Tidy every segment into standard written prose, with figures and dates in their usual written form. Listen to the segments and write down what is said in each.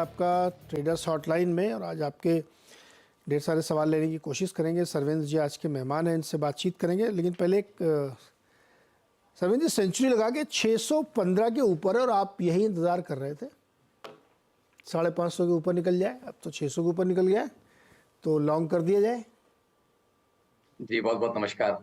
आपका traders hotline में, और आज आपके ढेर सारे सवाल लेने की कोशिश करेंगे। सरवेंद्र जी आज के मेहमान हैं, इनसे बातचीत करेंगे। लेकिन पहले सरवेंद्र जी, सेंचुरी लगा के 615 के ऊपर है और आप यही इंतज़ार कर रहे थे 550 के ऊपर निकल जाए। अब तो 600 के ऊपर निकल गया है, तो लॉन्ग कर दिया जाए। जी बहुत बहुत नमस्कार।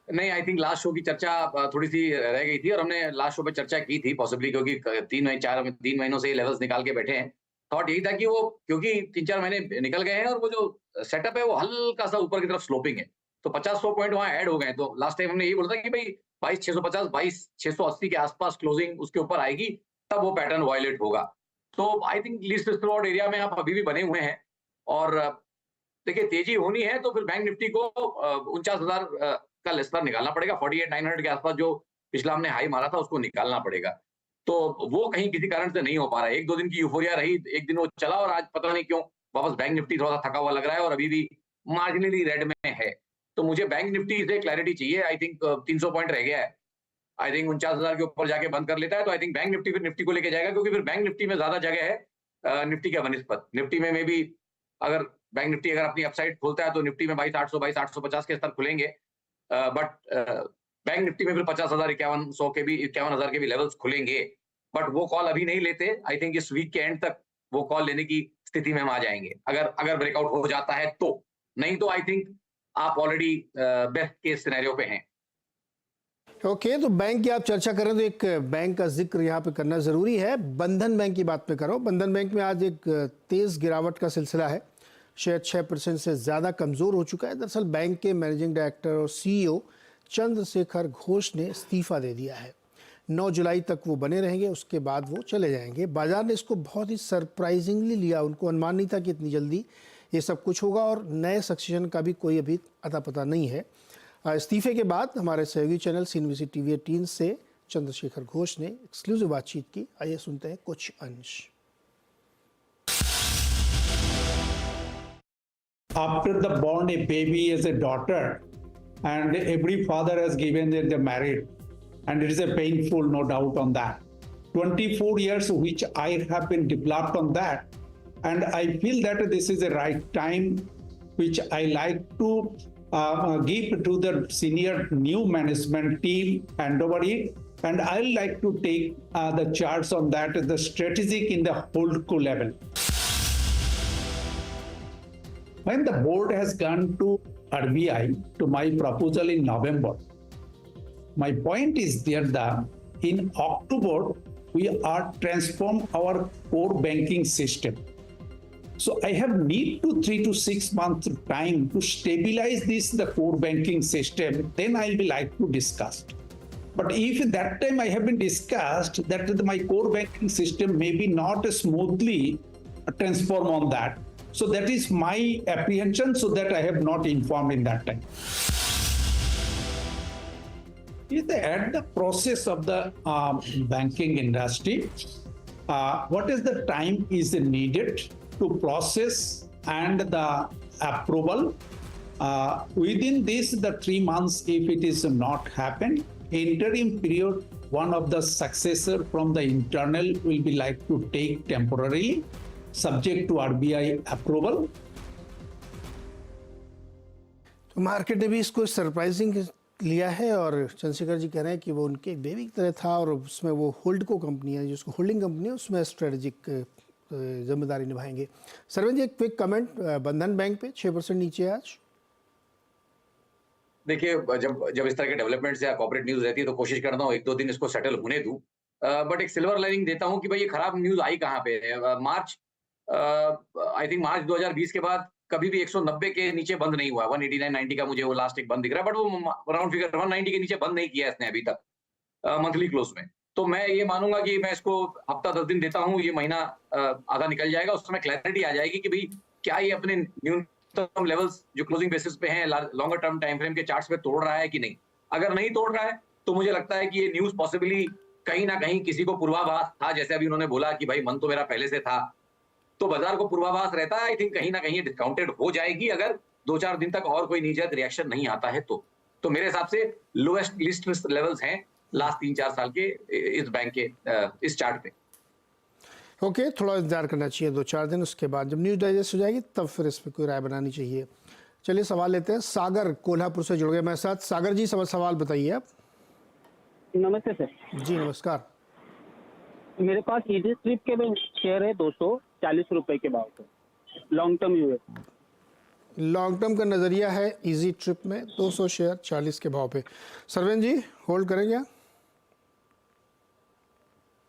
नहीं, आई थिंक लास्ट शो की चर्चा थोड़ी सी रह गई थी और हमने लास्ट शो पे चर्चा की थी पॉसिबली, क्योंकि 3 महीनों से ये लेवल्स निकाल के बैठे हैं। थॉट यही था कि वो क्योंकि 3-4 महीने निकल गए हैं और वो जो सेटअप है वो हल्का सा ऊपर की तरफ स्लोपिंग है, तो 50-100 पॉइंट वहाँ ऐड हो गए। तो लास्ट टाइम हमने यही बोला था कि भाई 22,650 22,680 के आसपास क्लोजिंग उसके ऊपर आएगी, तब वो पैटर्न वायलेट होगा। तो I think least square area में आप अभी भी बने हुए हैं। और देखिए, तेजी होनी है तो फिर बैंक निफ्टी को 49,000 का लेसर निकालना पड़ेगा। 48,900 के आसपास जो पिछला हमने हाई मारा था उसको निकालना पड़ेगा। तो वो कहीं किसी कारण से नहीं हो पा रहा है। 1-2 दिन की यूफोरिया रही, एक दिन वो चला और आज पता नहीं क्यों वापस बैंक निफ्टी थोड़ा सा थका हुआ लग रहा है और अभी भी मार्जिनली रेड में है। तो मुझे बैंक निफ्टी से क्लैरिटी चाहिए। आई थिंक 300 पॉइंट रह गया है। आई थिंक 49,000 के ऊपर जाके बंद कर लेता है तो आई थिंक बैंक निफ्टी फिर निफ्टी को लेके जाएगा, क्योंकि फिर बैंक निफ्टी में ज्यादा जगह है निफ्टी के बनिस्पत। निफ्टी में भी अगर बैंक निफ्टी अगर अपनी अपसाइड खोलता है तो निफ्टी में 22,800 22,850 के स्तर खुलेंगे। बट बैंक निफ्टी में फिर 50,000 51,100 के भी 51,000 के भी लेवल्स खुलेंगे। बट वो कॉल अभी नहीं लेते। आई थिंक इस वीक के एंड तक वो कॉल लेने की स्थिति में हम आ जाएंगे, अगर अगर ब्रेकआउट हो जाता है तो। नहीं तो आई थिंक आप ऑलरेडी बेस्ट केस सिनेरियो पे हैं। ओके, तो बैंक की आप चर्चा करें तो एक बैंक का जिक्र यहाँ पे करना ज़रूरी है। बंधन बैंक की बात पे करो। बंधन बैंक में आज एक तेज़ गिरावट का सिलसिला है। शेयर 6% से ज़्यादा कमज़ोर हो चुका है। दरअसल बैंक के मैनेजिंग डायरेक्टर और सीईओ चंद्रशेखर घोष ने इस्तीफ़ा दे दिया है। 9 जुलाई तक वो बने रहेंगे, उसके बाद वो चले जाएंगे। बाजार ने इसको बहुत ही सरप्राइजिंगली लिया। उनको अनुमान नहीं था कि इतनी जल्दी ये सब कुछ होगा, और नए सक्सेशन का भी कोई अभी अता पता नहीं है। इस्तीफे के बाद हमारे सहयोगी चैनल सीएनबीसी टीवी 18 से चंद्रशेखर घोष ने एक्सक्लूसिव बातचीत की। आइए सुनते हैं कुछ अंश। After the born a baby as a daughter, and every father has given that they're married, and it is a painful, no doubt on that. 24 years which I have been developed on that, and I feel that this is the right time which I like to give to the senior new management team, hand over it, and I like to take the charge on that, the strategic in the holdco level. When the board has gone to RBI to my proposal in November, my point is there that in October, we are transform our core banking system. So I have need to 3 to 6 months time to stabilize the core banking system, then I'll be like to discuss. But if at that time I have been discussed that my core banking system may be not smoothly transform on that. So that is my apprehension, so that I have not informed in that time. At the process of the banking industry, what is the time is needed to process and the approval? Within this, the 3 months, if it is not happened, interim period, one of the successor from the internal will be like to take temporarily, subject to RBI approval. तो market ने भी इसको surprising लिया है, और चंद्रशेखर जी कह रहे हैं कि वो उनके बेबी की तरह था, और उसमें वो होल्डको कंपनी है, जिसको होल्डिंग कंपनी है, उसमें स्ट्रेटेजिक जिम्मेदारी निभाएंगे। सरवेंद्र जी, एक क्विक कमेंट बंधन बैंक पे 6% नीचे आज। देखिए, जब इस तरह के डेवलपमेंट्स या कॉर्पोरेट न्यूज रहती है तो कोशिश करता हूँ 1-2 दिन इसको सेटल होने दूं। बट एक सिल्वर लाइनिंग देता हूँ कि भाई ये खराब न्यूज आई कहाँ पे है। मार्च 2020 के बाद कभी भी 190 के नीचे बंद नहीं हुआ। 189.90 का मुझे वो लास्ट एक बंद दिख रहा है, बट वो राउंड फिगर 190 के नीचे बंद नहीं किया इसने अभी तक मंथली क्लोज में। तो मैं ये मानूंगा कि मैं इसको हफ्ता 10 दिन देता हूँ, ये महीना आधा निकल जाएगा, उस समय क्लैरिटी आ जाएगी कि भाई क्या ये अपने न्यूनतम लेवल्स जो क्लोजिंग बेसिस पे हैं लॉन्गर टर्म टाइम फ्रेम के चार्ट्स पे तोड़ रहा है कि नहीं। अगर नहीं तोड़ रहा है तो मुझे लगता है कि ये न्यूज पॉसिबली कहीं ना कहीं किसी को पूर्वाभास था, जैसे अभी उन्होंने बोला कि भाई मन तो मेरा पहले से था, तो बाजार को पूर्वाभास रहता है। आई थिंक कहीं ना कहीं डिस्काउंटेड हो जाएगी अगर 2-4 दिन तक और कोई नीजत रिएक्शन नहीं आता है तो मेरे हिसाब से लोएस्ट लिस्ट लेवल्स हैं लास्ट 3-4 साल के इस बैंक के इस चार्ट पे। ओके, थोड़ा इंतजार करना चाहिए 2-4 दिन, उसके बाद जब न्यूज़ डाइजेस्ट हो जाएगी तब फिर इस पर कोई राय बनानी चाहिए। चलिए सवाल लेते हैं। सागर कोल्हापुर से जुड़ गए मेरे साथ। सागर जी, सवाल बताइए आप। नमस्ते सर। जी नमस्कार। मेरे पास ईडी स्ट्रिप के भी शेयर है 240 रुपए के भाव से, long term US. Long term का नज़रिया है इजी ट्रिप में 200 शेयर 40 के भाव पे। सरवेन जी होल्ड करेंगे आप?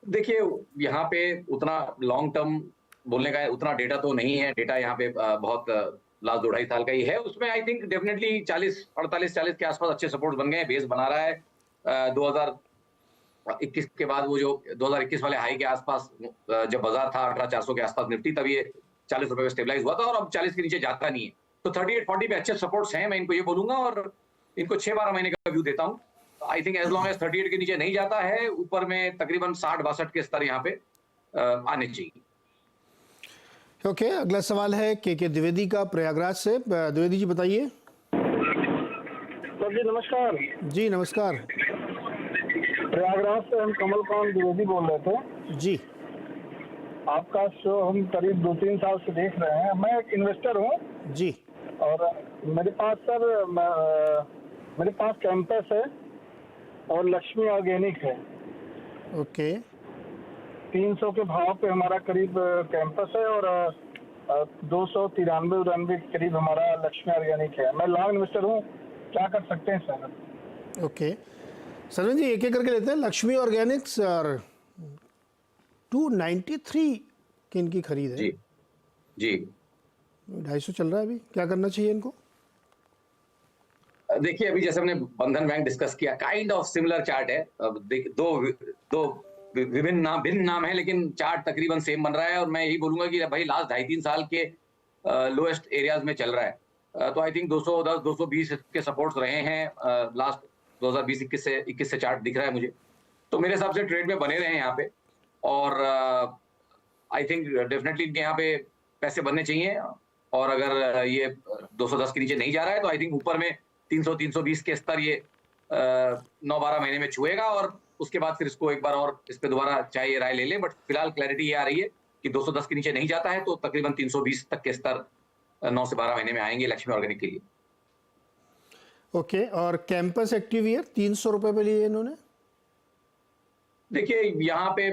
देखिए यहाँ पे उतना लॉन्ग टर्म बोलने का उतना डेटा तो नहीं है। डेटा यहाँ पे बहुत लास्ट 2-2.5 साल का ही है। उसमें आई थिंक डेफिनेटली 40 के आसपास अच्छे सपोर्ट बन गए हैं, बेस बना रहा है। 2021 के बाद वो जो 2021 वाले हाई के आसपास जब बाजार था 18,400 के आसपास निफ्टी, तब ये 40 रुपए पे स्टेबलाइज हुआ था और अब 40 के नीचे जाता नहीं है। तो 38-40 पे अच्छे सपोर्ट्स हैं, मैं इनको ये बोलूंगा और इनको 6-12 महीने का व्यू देता हूँ। I think as long as 38 के नीचे नहीं जाता है, ऊपर में तकरीबन 60-62 के स्तर यहाँ पे आने चाहिए। ओके, अगला सवाल है के द्विवेदी का प्रयागराज से। द्विवेदी जी बताइए। सर जी नमस्कार। जी नमस्कार। प्रयागराज से हम कमलकांत द्विवेदी बोल रहे थे जी। आपका शो हम करीब 2-3 साल से देख रहे हैं। मैं एक इन्वेस्टर हूँ जी। और मेरे पास सर मेरे पास कैंपस है और लक्ष्मी ऑर्गेनिक है। ओके। 300 के भाव पे हमारा करीब कैंपस है और 293 के करीब हमारा लक्ष्मी ऑर्गेनिक है। मैं लॉन्ग इन्वेस्टर हूँ, क्या कर सकते हैं सर? ओके सरवीन जी, एक एक करके लेते हैं। लक्ष्मी ऑर्गेनिक्स और 293 की इनकी खरीद है। जी जी 250 चल रहा है अभी, क्या करना चाहिए इनको? देखिए अभी जैसे हमने बंधन बैंक डिस्कस किया, काइंड ऑफ सिमिलर चार्ट है। अब दो भिन्न नाम है लेकिन चार्ट तकरीबन सेम बन रहा है और मैं यही बोलूंगा कि भाई लास्ट 2.5-3 साल के लोएस्ट एरियाज में चल रहा है। तो आई थिंक 210-220 के सपोर्ट्स रहे हैं लास्ट 2020-21 से चार्ट दिख रहा है मुझे। तो मेरे हिसाब से ट्रेड में बने रहे हैं यहाँ पे और आई थिंक डेफिनेटली इनके यहाँ पे पैसे बनने चाहिए। और अगर ये 210 के नीचे नहीं जा रहा है तो आई थिंक ऊपर में 300-320 के स्तर ये 9-12 महीने में छुएगा और उसके बाद फिर इसको एक बार और इस पे दोबारा चाहे ये राय ले लें। बट फिलहाल क्लैरिटी ये आ रही है कि 210 के नीचे नहीं जाता है तो तकरीबन 320 तक के स्तर 9 से 12 महीने में आएंगे लक्ष्मी ऑर्गेनिक के लिए। ओके, और कैंपस एक्टिवियर 300 रुपए पे लिए इन्होंने। देखिए यहाँ पे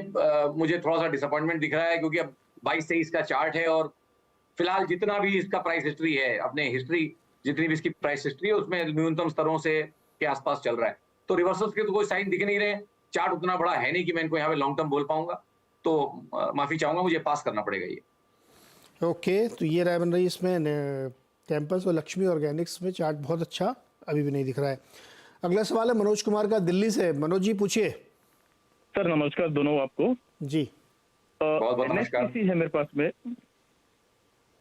मुझे थोड़ा सा डिसअपॉइंटमेंट दिख रहा है क्योंकि अब 22-23 का चार्ट है और फिलहाल जितना भी इसका प्राइस हिस्ट्री है, अपने हिस्ट्री जितनी भी इसकी प्राइस हिस्ट्री है उसमें न्यूनतम स्तरों से के आसपास चल रहा है। तो रिवर्सल्स के तो कोई साइन दिख नहीं रहे। चार्ट उतना बड़ा है नहीं कि मैं इनको यहाँ पे लॉन्ग टर्म बोल पाऊंगा, तो माफी चाहूंगा, मुझे पास करना पड़ेगा ये। ओके, तो ये राय बन रही है इसमें। कैंपस और लक्ष्मी ऑर्गेनिक्स में चार्ट बहुत अच्छा अभी भी नहीं दिख रहा है। अगला सवाल है मनोज कुमार का दिल्ली से। मनोज जी पूछिए। सर नमस्कार दोनों आपको। जी बहुत बहुत नमस्कार। NHPC है मेरे पास में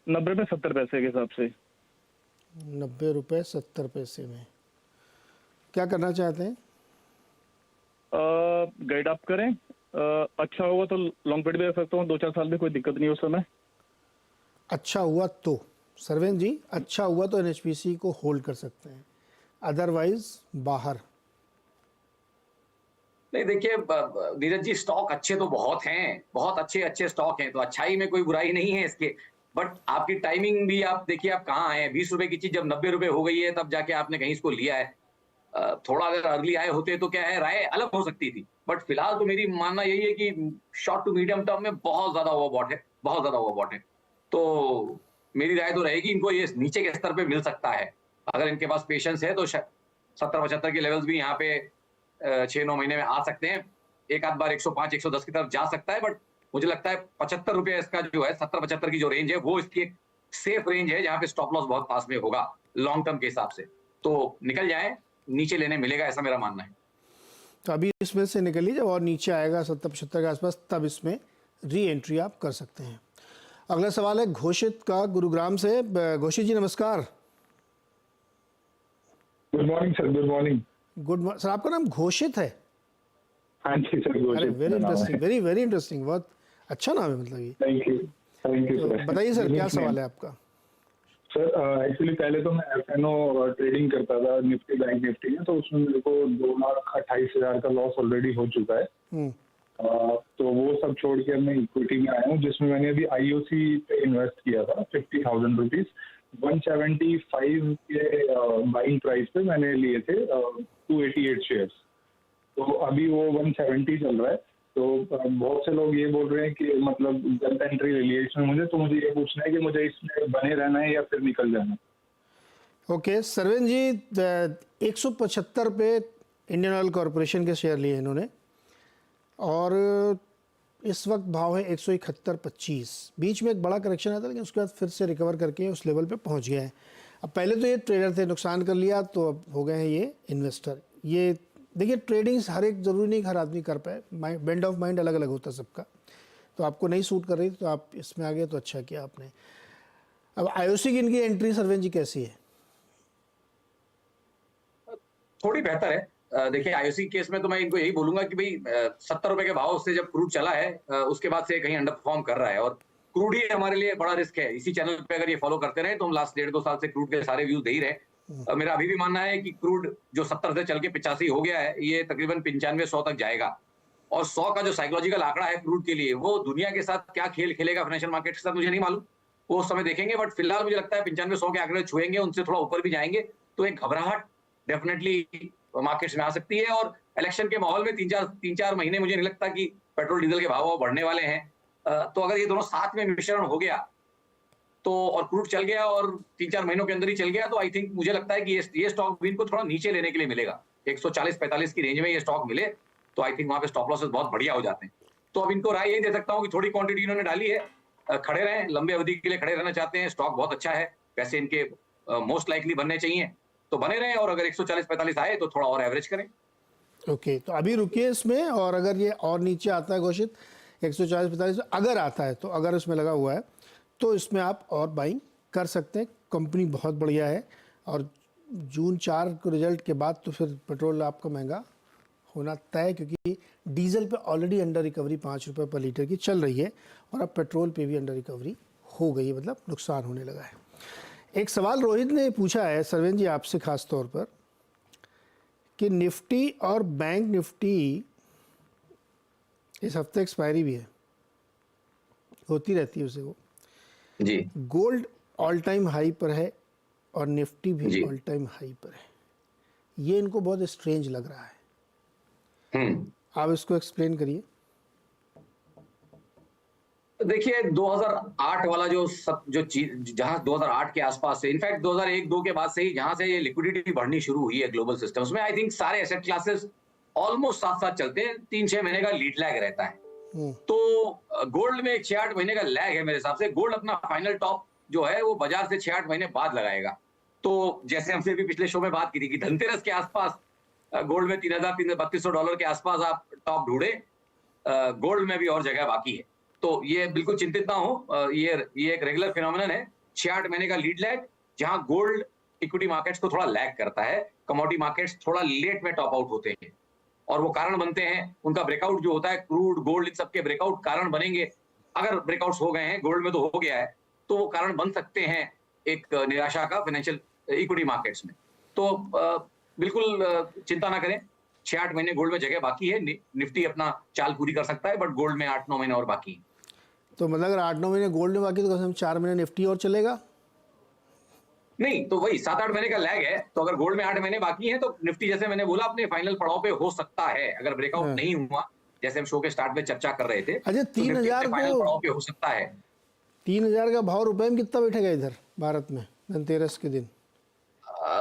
90 रुपये 70 पैसे के हिसाब से। 90 रुपये 70 पैसे में क्या करना चाहते हैं? गाइड आप करें। अच्छा होगा तो लॉन्ग पीरियड भी रख सकता हूँ, 2-4 साल में कोई दिक्कत नहीं उस समय। अच्छा हुआ तो सरवेन जी, अच्छा हुआ तो NHPC को होल्ड कर सकते हैं, अदरवाइज बाहर। नहीं देखिए नीरज जी, स्टॉक अच्छे तो बहुत हैं, बहुत अच्छे स्टॉक हैं, तो अच्छाई में कोई बुराई नहीं है इसके। बट आपकी टाइमिंग भी आप देखिए, आप कहाँ आए हैं। 20 रुपए की चीज जब 90 रुपए हो गई है तब जाके आपने कहीं इसको लिया है। थोड़ा अगर अर्ली आए होते तो क्या है, राय अलग हो सकती थी। बट फिलहाल तो मेरी मानना यही है कि शॉर्ट टू मीडियम टर्म में बहुत ज्यादा ओवरबॉट है, बहुत ज्यादा ओवरबॉट है। तो मेरी राय तो रहेगी इनको ये नीचे के स्तर पे मिल सकता है। अगर इनके पास पेशेंस है तो 70-75 के लेवल्स भी यहाँ पे 6-9 महीने में आ सकते हैं। एक आध बार 105-110 की तरफ जा सकता है। बट मुझे लगता है 75 रुपये इसका जो है, 70-75 की जो रेंज है वो इसकी एक सेफ रेंज है जहाँ पे स्टॉप लॉस बहुत पास में होगा लॉन्ग टर्म के हिसाब से। तो निकल जाए, नीचे लेने मिलेगा, ऐसा मेरा मानना है। तो अभी इसमें से निकलिए, जब और नीचे आएगा 70-75 के आसपास तब इसमें री एंट्री आप कर सकते हैं। अगला सवाल है घोषित का गुरुग्राम से। घोषित जी नमस्कार। Good morning sir. Good morning. Good sir, आपका नाम घोषित है? हाँ जी सर, अरे वेरी इंटरेस्टिंग, वेरी इंटरेस्टिंग, बहुत अच्छा नाम है मतलब ये। थैंक यू तो सर। बताइए सर, क्या सवाल है आपका? सर एक्चुअली पहले तो मैं FNO ट्रेडिंग करता था निफ्टी, बैंक निफ्टी में, तो उसमें मेरे को 2,28,000 का लॉस ऑलरेडी हो चुका है। तो वो सब छोड़ के मैं इक्विटी में आया हूँ, जिसमें मैंने अभी आईओसी पे इन्वेस्ट किया था 50,000 रुपीज। 175 के बाइंग प्राइस पे मैंने लिए थे 288 शेयर्स। तो अभी वो 170 चल रहा है। तो बहुत से लोग ये बोल रहे हैं कि मतलब गलत एंट्री ले लिया इसमें मुझे, तो मुझे ये पूछना है कि मुझे इसमें बने रहना है या फिर निकल जाना है। ओके सरवीन जी, 175 पे इंडियन ऑयल कॉरपोरेशन के शेयर लिए इन्होंने और इस वक्त भाव है 171.25। बीच में एक बड़ा करेक्शन आया था लेकिन उसके बाद फिर से रिकवर करके उस लेवल पे पहुंच गया है। अब पहले तो ये ट्रेडर थे, नुकसान कर लिया, तो अब हो गए हैं ये इन्वेस्टर। ये देखिए ट्रेडिंग हर एक ज़रूरी नहीं हर आदमी कर पाए, बेंड ऑफ माइंड अलग अलग होता है सबका। तो आपको नहीं सूट कर रही तो आप इसमें आ गए, तो अच्छा किया आपने। अब आईओसी की इनकी एंट्री सरवीन जी कैसी है? थोड़ी बेहतर है। देखिए आईओसी केस में तो मैं इनको यही बोलूंगा कि भाई 70 रुपए के भाव से जब क्रूड चला है उसके बाद से कहीं अंडर परफॉर्म कर रहा है, और क्रूड ही हमारे लिए बड़ा रिस्क है। इसी चैनल पे अगर ये फॉलो करते रहे तो हम लास्ट 1.5-2 साल से क्रूड के सारे व्यूज दे ही रहे। मेरा अभी भी मानना है कि क्रूड जो 70 से चल के 85 हो गया है, ये तकरीबन 95-100 तक जाएगा। और 100 का जो साइकोलॉजिकल आंकड़ा है क्रूड के लिए, वो दुनिया के साथ क्या खेल खेलेगा फाइनेंशियल मार्केट के साथ मुझे नहीं मालूम, वो उस समय देखेंगे। बट फिलहाल मुझे लगता है 95-100 के आंकड़े छुएंगे, उनसे थोड़ा ऊपर भी जाएंगे तो एक घबराहट डेफिनेटली मार्केट्स में आ सकती है। और इलेक्शन के माहौल में 3-4 महीने मुझे नहीं लगता कि पेट्रोल डीजल के भाव बढ़ने वाले हैं। तो अगर ये दोनों साथ में मिश्रण हो गया तो, और क्रूड चल गया और 3-4 महीनों के अंदर ही चल गया, तो आई थिंक मुझे लगता है कि ये स्टॉक भी इनको थोड़ा नीचे लेने के लिए मिलेगा। 140-45 की रेंज में ये स्टॉक मिले तो आई थिंक वहां पे स्टॉप लॉसेस बहुत बढ़िया हो जाते हैं। तो अब इनको राय यही दे सकता हूँ कि थोड़ी क्वांटिटी इन्होंने डाली है, खड़े रहें, लंबे अवधि के लिए खड़े रहना चाहते हैं, स्टॉक बहुत अच्छा है, पैसे इनके मोस्ट लाइकली बनने चाहिए, तो बने रहें। और अगर 140-45 आए तो थोड़ा और एवरेज करें। ओके तो अभी रुकिए इसमें, और अगर ये और नीचे आता है घोषित 140-45 अगर आता है, तो अगर इसमें लगा हुआ है तो इसमें आप और बाइंग कर सकते हैं। कंपनी बहुत बढ़िया है और जून 4 को रिजल्ट के बाद तो फिर पेट्रोल आपका महंगा होना तय, क्योंकि डीजल पे ऑलरेडी अंडर रिकवरी 5 रुपये पर लीटर की चल रही है और अब पेट्रोल पे भी अंडर रिकवरी हो गई है, मतलब नुकसान होने लगा है। एक सवाल रोहित ने पूछा है सरवीन जी आपसे खास तौर पर कि निफ्टी और बैंक निफ्टी इस हफ्ते एक्सपायरी भी है, होती रहती है उसे। वो जी गोल्ड ऑल टाइम हाई पर है और निफ्टी भी जी। ऑल टाइम हाई पर है। ये इनको बहुत स्ट्रेंज लग रहा है, आप इसको एक्सप्लेन करिए। देखिए 2008 वाला जो चीज, जहां 2008 के आसपास से, इनफैक्ट 2001-2 के बाद से ही जहां से ये लिक्विडिटी बढ़नी शुरू हुई है ग्लोबल सिस्टम्स में, आई थिंक सारे एसेट क्लासेस ऑलमोस्ट साथ साथ चलते हैं। 3-6 महीने का लीड लैग रहता है। तो गोल्ड में 6-8 महीने का लैग है मेरे हिसाब से। गोल्ड अपना फाइनल टॉप जो है वो बाजार से 6-8 महीने बाद लगाएगा। तो जैसे हमसे भी पिछले शो में बात की थी कि धनतेरस के आसपास गोल्ड में $3,300-3,200 के आसपास आप टॉप ढूंढे, गोल्ड में भी और जगह बाकी है। तो ये बिल्कुल चिंतित ना हो, ये एक रेगुलर फिनोमिनन है। 6-8 महीने का लीड लैग, जहां गोल्ड इक्विटी मार्केट्स को थोड़ा लैग करता है, कमोडिटी मार्केट्स थोड़ा लेट में टॉप आउट होते हैं और वो कारण बनते हैं उनका ब्रेकआउट जो होता है। क्रूड, गोल्ड, इन सबके ब्रेकआउट कारण बनेंगे। अगर ब्रेकआउट्स हो गए हैं, गोल्ड में तो हो गया है, तो वो कारण बन सकते हैं एक निराशा का फाइनेंशियल इक्विटी मार्केट्स में। तो बिल्कुल चिंता ना करें, 6-8 महीने गोल्ड में जगह बाकी है। निफ्टी अपना चाल पूरी कर सकता है, बट गोल्ड में 8-9 महीने और बाकी है। तो मतलब अगर 8-9 महीने गोल्ड में बाकी तो कम से कम 4 महीने निफ्टी और चलेगा? नहीं तो वही 7-8 महीने का लैग है। तो अगर गोल्ड में 8 महीने बाकी हैं तो निफ्टी, जैसे मैंने बोला, अपने फाइनल पड़ाव पे हो सकता है। अगर ब्रेकआउट नहीं हुआ, जैसे हम शो के स्टार्ट में चर्चा कर रहे थे, अच्छा, तो निफ्टी अपने फाइनल पड़ाव पे हो सकता है। 3000 का भाव रुपए में कितना बैठेगा इधर भारत में धनतेरस के दिन?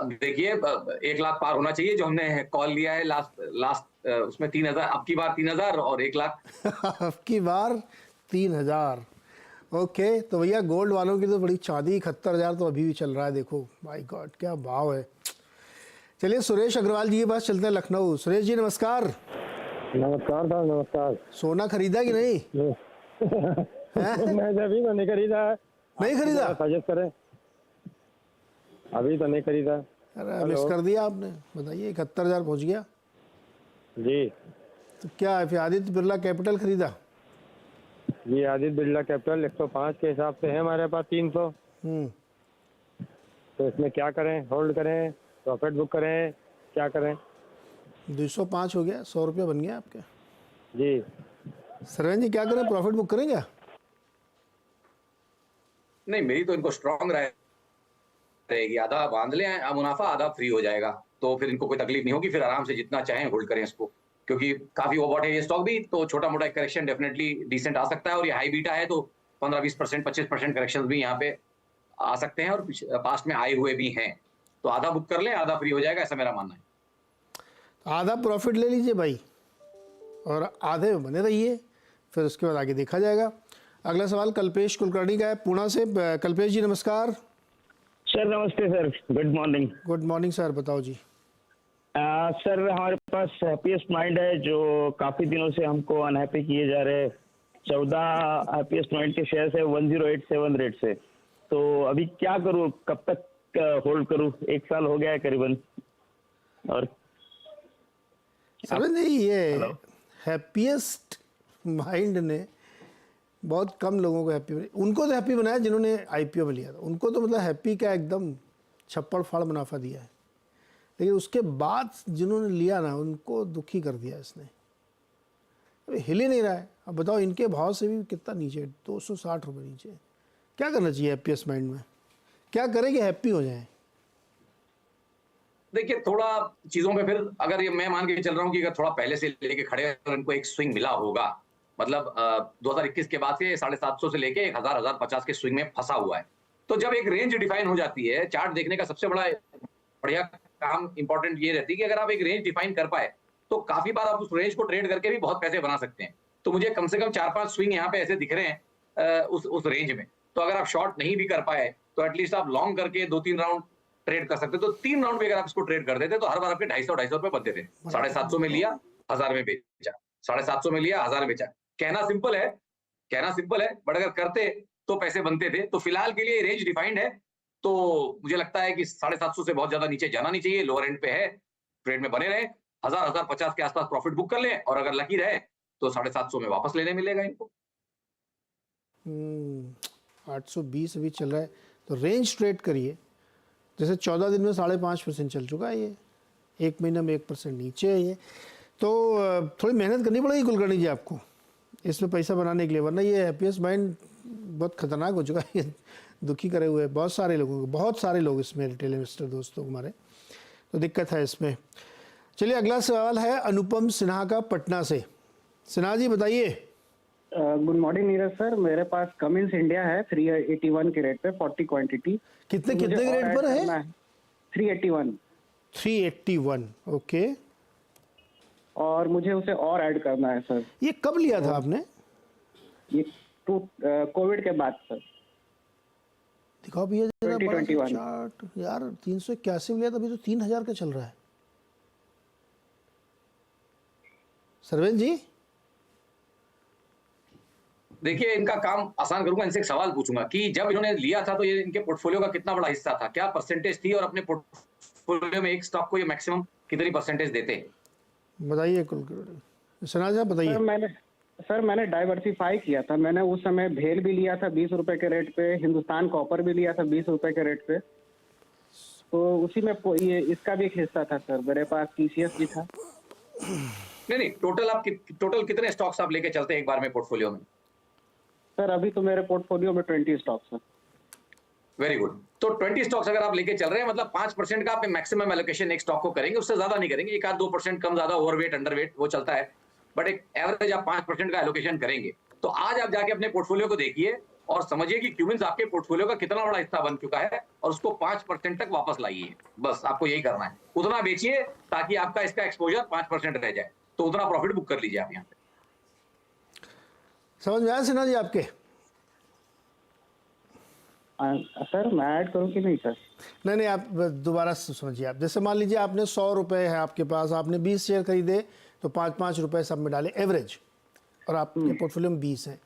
देखिए 1 लाख पार होना चाहिए जो हमने कॉल लिया है लास्ट उसमें 3000, अब की बार 3000 और 1 लाख। अब की बार 3000। ओके तो भैया गोल्ड वालों की तो बड़ी चांदी 71,000 तो अभी भी चल रहा है। देखो माय गॉड क्या भाव है। चलिए सुरेश अग्रवाल जी के पास चलते हैं, लखनऊ। सुरेश जी नमस्कार। नमस्कार साहब, नमस्कार। सोना खरीदा कि नहीं? मैं अभी तो नहीं खरीदा। नहीं खरीदा? सजेस्ट करें। अभी तो नहीं खरीदा। अरे मिस कर दिया आपने। बताइए 71,000 पहुंच गया जी। तो क्या है फिर? आदित्य बिरला कैपिटल खरीदा? जी आदित्य बिरला कैपिटल 105 के हिसाब से है हमारे पास 300। तो इसमें क्या करें? होल्ड करें, प्रॉफिट बुक करें, क्या करें? 205 हो गया, 100 रुपया बन गया आपके। जी सरवन जी क्या करें, प्रॉफिट बुक करें क्या? नहीं, मेरी तो इनको स्ट्रांग रहेगी, आधा बांध ले मुनाफा, आधा फ्री हो जाएगा, तो फिर इनको कोई तकलीफ नहीं होगी, फिर आराम से जितना चाहें होल्ड करें इसको, क्योंकि काफी ओवरबॉट है ये स्टॉक भी, तो छोटा मोटा करेक्शन डेफिनेटली डिसेंट आ सकता है, और ये हाई बीटा है तो 15-20% 25% करेक्शन भी यहाँ पे आ सकते हैं, और पास्ट में आए हुए भी हैं, तो आधा बुक कर लें, आधा फ्री हो जाएगा, ऐसा मेरा मानना है। आधा प्रॉफिट ले लीजिए भाई और आधे में बने रहिए, फिर उसके बाद आगे देखा जाएगा। अगला सवाल कल्पेश कुलकर्णी का है पुणे से। कल्पेश जी नमस्कार। सर नमस्ते sir, good morning. Good morning sir, बताओ जी। सर हमारे पास हैप्पीएस्ट माइंड है जो काफी दिनों से हमको अनहैप्पी किए जा रहे हैं। 14 हैप्पीएस्ट माइंड के शेयर है 1087 रेट से, तो अभी क्या करूं, कब तक होल्ड करूं? 1 साल हो गया है करीबन। और समझ नहीं, ये हैप्पीएस्ट माइंड ने बहुत कम लोगों को हैप्पी, उनको तो हैप्पी बनाया जिन्होंने आईपीओ में लिया था, उनको तो मतलब हैप्पी का एकदम छप्पड़ फाड़ मुनाफा दिया है, लेकिन उसके बाद जिन्होंने लिया ना उनको दुखी कर दिया इसने। अभी हिल ही नहीं रहा है। अब बताओ इनके भाव से भी कितना नीचे, 260 रुपये नीचे। क्या करना चाहिए हैप्पीएस्ट माइंड में, क्या करें कि हैप्पी हो जाए? देखिए, थोड़ा चीजों पे फिर अगर ये मैं मान के चल रहा हूँ कि अगर थोड़ा पहले से लेके खड़े और इनको एक स्विंग मिला होगा, मतलब 2021 के बाद से 750 से लेके 1050 के स्विंग में फंसा हुआ है, तो जब एक रेंज डिफाइन हो जाती है, चार्ट देखने का सबसे बढ़िया काम इंपॉर्टेंट ये रहती है कि अगर आप एक रेंज डिफाइन कर पाए तो काफी बार आप उस रेंज को ट्रेड करके भी बहुत पैसे बना सकते हैं। तो मुझे कम से कम 4-5 स्विंग यहाँ पे ऐसे दिख रहे हैं उस रेंज में, तो अगर आप शॉर्ट नहीं भी कर पाए तो एटलीस्ट आप लॉन्ग करके 2-3 राउंड ट्रेड कर सकते, तो 3 राउंड भी अगर आप इसको ट्रेड कर देते तो हर बार आपके 250 रुपए बनते थे। 750 में लिया, 1000 में बेचा, 750 में लिया, 1000 में बेचा। कहना सिंपल है, बट अगर करते तो पैसे बनते थे। तो फिलहाल के लिए रेंज डिफाइंड है, तो मुझे लगता है कि 750 से बहुत ज्यादा नीचे जाना नहीं चाहिए, लोअर एंड पे है, ट्रेड में बने रहे, 1050 के आसपास प्रॉफिट बुक कर लें, और अगर लकी रहे तो 750 में वापस लेने मिलेगा इनको। 820 अभी चल रहा है, तो रेंज ट्रेड करिए। जैसे 14 दिन में 5.5% चल चुका है ये, 1 महीना में 1% नीचे है ये, तो थोड़ी मेहनत करनी पड़ेगी कुलकर्णी जी आपको इसमें पैसा बनाने के लिए, वरना ये हैप्पीएस्ट माइंड बहुत खतरनाक हो चुका है। दुखी करे हुए बहुत सारे लोगों को, बहुत सारे लोग इसमें रिटेल इन्वेस्टर दोस्तों हमारे, तो दिक्कत है इसमें। चलिए अगला सवाल है अनुपम सिन्हा का पटना से। सिन्हा जी बताइए। गुड मॉर्निंग नीरज सर, मेरे पास कमिंस इंडिया है 381 के रेट पे 40 क्वांटिटी। कितने के रेट पर है? 381। 381, ओके। और मुझे उसे और ऐड करना है सर। ये कब लिया था आपने? ये कोविड के बाद सर। दिखाओ भैया जरा 2021 चार्ट यार। 381 लिया था, अभी तो 3000 का चल रहा है। सरवेन जी देखिए, इनका काम आसान करूंगा, इनसे एक सवाल पूछूंगा कि जब इन्होंने लिया था तो ये इनके पोर्टफोलियो का कितना बड़ा हिस्सा था, क्या परसेंटेज थी, और अपने पोर्टफोलियो में एक स्टॉक को ये मैक्सिमम कितनी परसेंटेज देते? बताइए कुलकर्णी। सिन्हा जी बताइए। सर मैंने डाइवर्सिफाई किया था। मैंने उस समय भेल भी लिया था 20 रुपए के रेट पे, हिंदुस्तान कॉपर भी लिया था 20 रुपए के रेट पे, तो उसी में ये इसका भी एक हिस्सा था सर। मेरे पास TCS भी था। नहीं, टोटल कितने स्टॉक्स आप लेके चलते हैं एक बार में पोर्टफोलियो में? सर अभी तो मेरे पोर्टफोलियो में 20 स्टॉक्स हैं। Very good. तो 20 स्टॉक्स अगर आप लेके चल रहे हैं, मतलब 5% का आप मैक्सिमम एलोकेशन एक स्टॉक को करेंगे, उससे ज्यादा नहीं करेंगे। 1-2% कम ज्यादा, ओवरवेट अंडरवेट वो चलता है, बट एक एवरेज आप 5% का एलोकेशन करेंगे। तो आज आप जाके अपने पोर्टफोलियो को देखिए और समझिए कि क्यूमिंस आपके पोर्टफोलियो का कितना बड़ा हिस्सा बन चुका है, और उसको 5% तक वापस लाइए। बस आपको यही करना है, उतना बेचिए ताकि आपका इसका एक्सपोजर 5% रह जाए, तो उतना प्रॉफिट बुक कर लीजिए आप यहाँ पे। समझ में आया सिन्हा जी आपके? सर मैं ऐड करूं कि नहीं सर? नहीं, आप दोबारा समझिए। आप जैसे मान लीजिए आपने 100 रुपये है आपके पास, आपने 20 शेयर खरीदे, तो 5-5 रुपये सब में डाले एवरेज, और आपके पोर्टफोलियो में 20 हैं।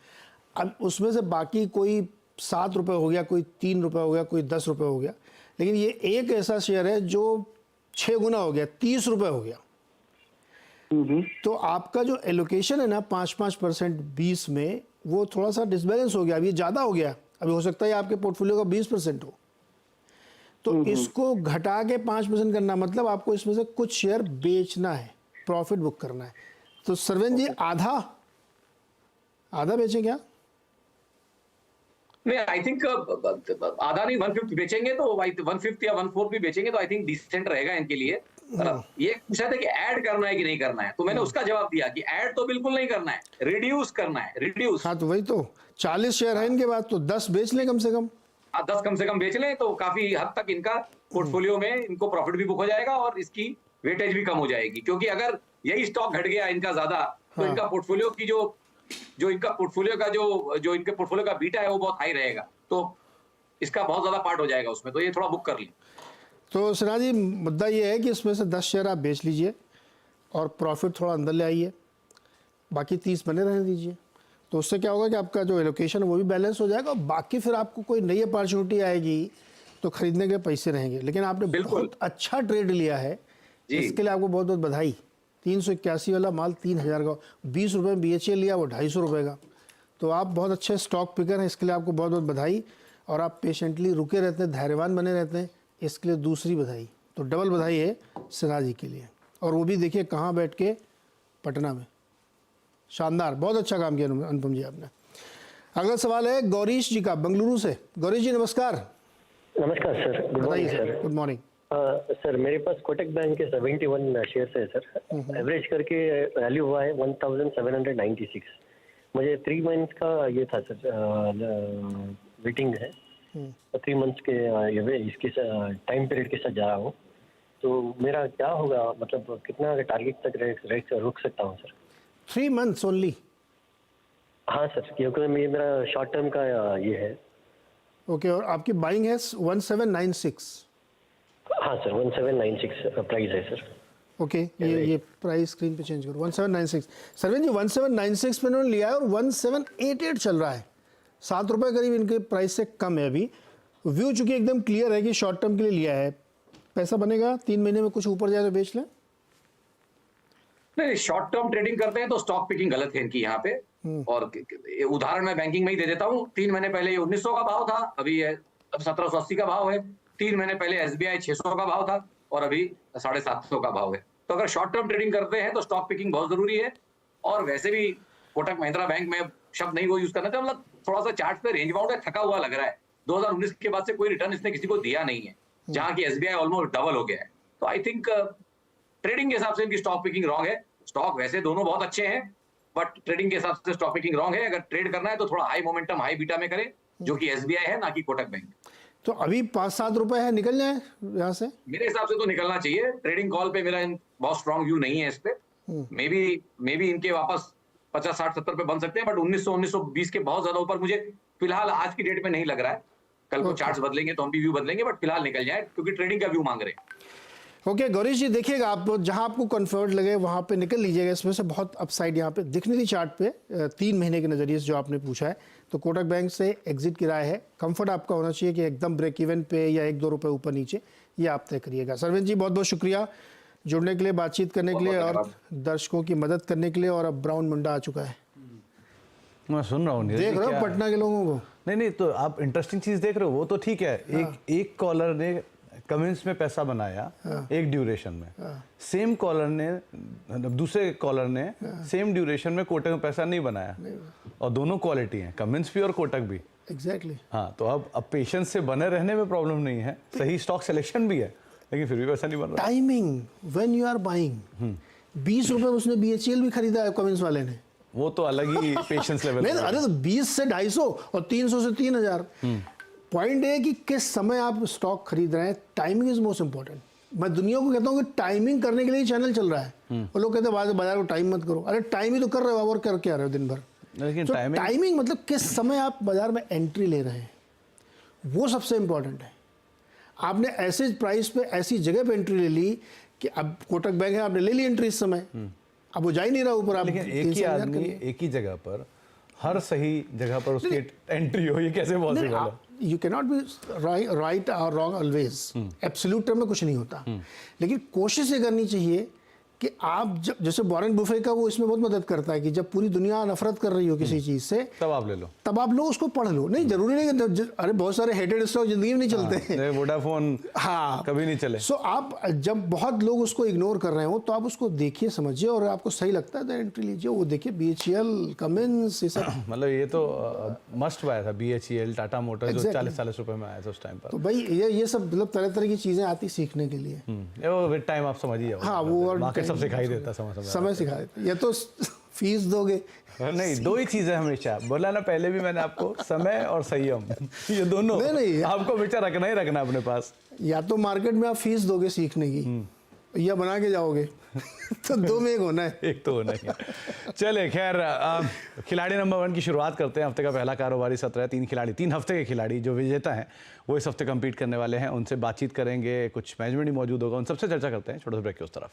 अब उसमें से बाकी कोई 7 रुपये हो गया, कोई 3 रुपये हो गया, कोई 10 रुपये हो गया, लेकिन ये एक ऐसा शेयर है जो 6 गुना हो गया, 30 रुपये हो गया। तो आपका जो एलोकेशन है ना 5-5% 20 में, वो थोड़ा सा डिसबैलेंस हो गया। अभी ज़्यादा हो गया, अभी हो सकता है आपके पोर्टफोलियो का 20% हो, तो इसको घटा के 5% करना, मतलब आपको इसमें से कुछ शेयर बेचना है, प्रॉफिट बुक करना है। तो सरवेन जी आधा आधा बेचें क्या? नहीं, आई थिंक आधा नहीं 1/5 बेचेंगे तो 1/5 या 1/4 भी बेचेंगे तो आई थिंक डिसेंट रहेगा इनके लिए। ये पूछा था कि ऐड करना है कि नहीं करना है, तो मैंने उसका जवाब दिया कि ऐड तो बिल्कुल नहीं करना है, रिड्यूस करना है, रिड्यूस। हाँ तो वही तो 40 शेयर है इनके बाद, तो 10 बेच लें कम से कम। 10 कम से कम बेच लें तो काफी हद तक इनका पोर्टफोलियो में इनको प्रॉफिट भी बुक हो जाएगा और इसकी वेटेज भी कम हो जाएगी, क्योंकि अगर यही स्टॉक घट गया इनका ज्यादा तो हाँ। इनका पोर्टफोलियो की जो इनका पोर्टफोलियो का जो इनके पोर्टफोलियो का बीटा है वो बहुत हाई रहेगा, तो इसका बहुत ज्यादा पार्ट हो जाएगा उसमें, तो ये थोड़ा बुक कर ली। तो सिन्हा जी मुद्दा ये है कि इसमें से 10 शेयर आप बेच लीजिए और प्रॉफिट थोड़ा अंदर ले आइए, बाकी 30 बने रहने दीजिए। तो उससे क्या होगा कि आपका जो एलोकेशन है वो भी बैलेंस हो जाएगा और बाकी फिर आपको कोई नई अपॉर्चुनिटी आएगी तो खरीदने के पैसे रहेंगे। लेकिन आपने बहुत अच्छा ट्रेड लिया है, इसके लिए आपको बहुत बहुत बधाई। 381 वाला माल 3000 का, 20 रुपये में BHL लिया, वो 250 रुपये का। तो आप बहुत अच्छे स्टॉक पिकर हैं, इसके लिए आपको बहुत बहुत बधाई। और आप पेशेंटली रुके रहते हैं, धैर्यवान बने रहते हैं, इसके लिए दूसरी बधाई। तो डबल बधाई है सिन्हा जी के लिए। और वो भी देखिए कहाँ बैठ के, पटना में। शानदार, बहुत अच्छा काम किया अनुपम जी आपने। अगला सवाल है गौरीश जी का, बेंगलुरु से। गौरीश जी नमस्कार। नमस्कार sir, good morning sir. Good morning sir, मेरे पास कोटक बैंक के 71 शेयर्स है सर। एवरेज करके वैल्यू हुआ है 1796। मुझे 3 मंथ्स का ये था सर, वेटिंग है। 3 मंथ्स के इसके टाइम पीरियड के साथ जा रहा हूँ, तो मेरा क्या होगा, मतलब कितना टारगेट तक रेट रुक सकता हूँ सर? 3 months only? हाँ सर, क्योंकि मेरा शॉर्ट टर्म का ये है। ओके, और आपकी बाइंग है 1796? हाँ सर, 1796 प्राइस है सर। ओके, ये प्राइस स्क्रीन पे चेंज करो, 1796। सरवीन जी 1796 पे उन्होंने लिया है और 1788 चल रहा है, 7 रुपये करीब इनके प्राइस से कम है अभी। व्यू चूंकि एकदम क्लियर है कि शॉर्ट टर्म के लिए लिया है, पैसा बनेगा 3 महीने में, कुछ ऊपर जाए तो बेच लें। नहीं, शॉर्ट टर्म ट्रेडिंग करते हैं तो स्टॉक पिकिंग गलत है इनकी यहाँ पे। और उदाहरण मैं बैंकिंग में ही दे देता हूँ। 3 महीने पहले ये 1900 का भाव था, अभी अब 1780 का भाव है। 3 महीने पहले SBI 600 का भाव था और अभी 750 का भाव है। तो अगर शॉर्ट टर्म ट्रेडिंग करते हैं तो स्टॉक पिकिंग बहुत जरूरी है। और वैसे भी कोटक महिंद्रा बैंक में शब्द नहीं वो यूज करना चाहिए, मतलब थोड़ा सा चार्ट पे रेंज बाउंड है, थका हुआ लग रहा है। 2019 के बाद से कोई रिटर्न इसने किसी को दिया नहीं है, जहां की SBI ऑलमोस्ट डबल हो गया है। तो आई थिंक ट्रेडिंग के हिसाब से इनकी स्टॉक पिकिंग रॉन्ग है। स्टॉक वैसे दोनों बहुत अच्छे हैं, बट ट्रेडिंग के हिसाब से स्टॉक पिकिंग रॉन्ग है। अगर ट्रेड करना है तो थोड़ा हाई मोमेंटम हाई बीटा में करें, जो कि SBI है, ना कि कोटक बैंक। तो अभी 5-7 रुपए है, निकल जाए यहाँ से? मेरे हिसाब से तो निकलना चाहिए। ट्रेडिंग कॉल पे मेरा बहुत स्ट्रॉन्ग व्यू नहीं है इस पे। मे बी इनके वापस 50, 60, 70 पे बन सकते हैं, बट 1920 के बहुत ज्यादा ऊपर मुझे फिलहाल आज की डेट में नहीं लग रहा है। कल को चार्ट्स बदलेंगे तो हम भी व्यू बदलेंगे, बट फिलहाल निकल जाए, क्योंकि ट्रेडिंग का व्यू मांग रहे हैं। ओके गौरीश जी, देखिएगा आप जहां आपको कंफर्ट लगे वहां पे निकल लीजिएगा। इसमें से बहुत अपसाइड यहाँ पे दिखने थी चार्ट पे 3 महीने के नज़रिए से जो आपने पूछा है। तो कोटक बैंक से एग्जिट की राय है। कंफर्ट आपका होना चाहिए कि एकदम ब्रेक इवन पे या 1-2 रुपये ऊपर नीचे, ये आप तय करिएगा। सरविंद जी बहुत बहुत शुक्रिया जुड़ने के लिए, बातचीत करने के लिए और दर्शकों की मदद करने के लिए। और अब ब्राउन मुंडा आ चुका है, मैं सुन रहा हूँ, देख रहे हो पटना के लोगों को। नहीं, तो आप इंटरेस्टिंग चीज देख रहे हो, वो तो ठीक है। एक कॉलर ने कमिंस में पैसा बनाया एक ड्यूरेशन में, सेम कॉलर ने, दूसरे कॉलर ने सेम ड्यूरेशन में कोटक में पैसा नहीं बनाया, और दोनों क्वालिटी हैं, कमिंस भी और कोटक भी। एग्जैक्टली। हाँ, तो अब पेशेंस से बने रहने में प्रॉब्लम नहीं है, सही स्टॉक सिलेक्शन भी है, लेकिन फिर भी पैसा नहीं बन रहा। Timing, when you are buying. 20 रुपये उसने BHL भी खरीदा है कमिंस वाले ने, वो तो अलग ही पेशेंस लेवल। नहीं, अरे तो 20 से 250 और 300 से 3000। पॉइंट है कि किस समय आप स्टॉक खरीद रहे हैं। Timing is most important. मैं दुनिया को कहता हूँ कि टाइमिंग करने के लिए चैनल चल रहा है, और लोग कहते हैं बाजार को टाइम मत करो। अरे टाइम ही तो कर रहे हो, और कर क्या रहे हो दिन भर। लेकिन तो टाइमिंग मतलब किस समय आप बाजार में एंट्री ले रहे हैं, वो सबसे इंपॉर्टेंट है। आपने ऐसे प्राइस पे ऐसी जगह पे एंट्री ले ली कि अब कोटक बैंक है, आपने ले ली एंट्री इस समय, अब वो जा ही नहीं रहा ऊपर। आप लेकिन एक ही आदमी एक ही जगह पर, हर सही जगह पर उसकी एंट्री हो, ये कैसे पॉसिबल है? You can not be right और रॉन्ग ऑलवेज। एब्सोल्यूट टर्म में कुछ नहीं होता, लेकिन कोशिश ये करनी चाहिए कि आप जब, जैसे वॉरेन बुफे का वो इसमें बहुत मदद करता है कि जब पूरी दुनिया नफरत कर रही हो किसी चीज से, तब आप ले लो। तब आप लो उसको पढ़ लो। नहीं जरूरी नहीं कि अरे बहुत सारे हेटेड स्टॉक जिंदगी में नहीं चलते हैं। वोडाफोन हाँ कभी नहीं चले। सो आप जब बहुत लोग उसको इग्नोर कर रहे हो तो आप उसको देखिए, समझिए, और आपको सही लगता है तो एंट्री लीजिए। वो देखिए BHEL, कमिंस, ये सब। मतलब ये तो मस्ट बाय था, BHEL, टाटा मोटर्स जो 40-40 रुपए में आया था उस टाइम पर। तो भाई ये सब मतलब तरह तरह की चीजें आती सीखने के लिए। वो विद टाइम आप समझ ही जाओगे। हाँ, वो और मार्केट सब सिखाई देता है, समय सिखा देता है। या तो फीस दोगे। नहीं, दो ही चीजें हमेशा बोला ना पहले भी मैंने आपको, समय और संयम, ये दोनों नहीं, आपको हमेशा रखना ही रखना अपने पास। या तो मार्केट में आप फीस दोगे सीखने की, या बना के जाओगे। तो दो में एक होना है। एक तो होना ही है। चले खैर, खिलाड़ी नंबर 1 की शुरुआत करते हैं। हफ्ते का पहला कारोबारी सत्र है। 3 खिलाड़ी, 3 हफ्ते के खिलाड़ी जो विजेता हैं वो इस हफ्ते कम्पीट करने वाले हैं। उनसे बातचीत करेंगे, कुछ मैनेजमेंट ही मौजूद होगा, उन सबसे चर्चा करते हैं। छोटे से ब्रेक के उस तरफ।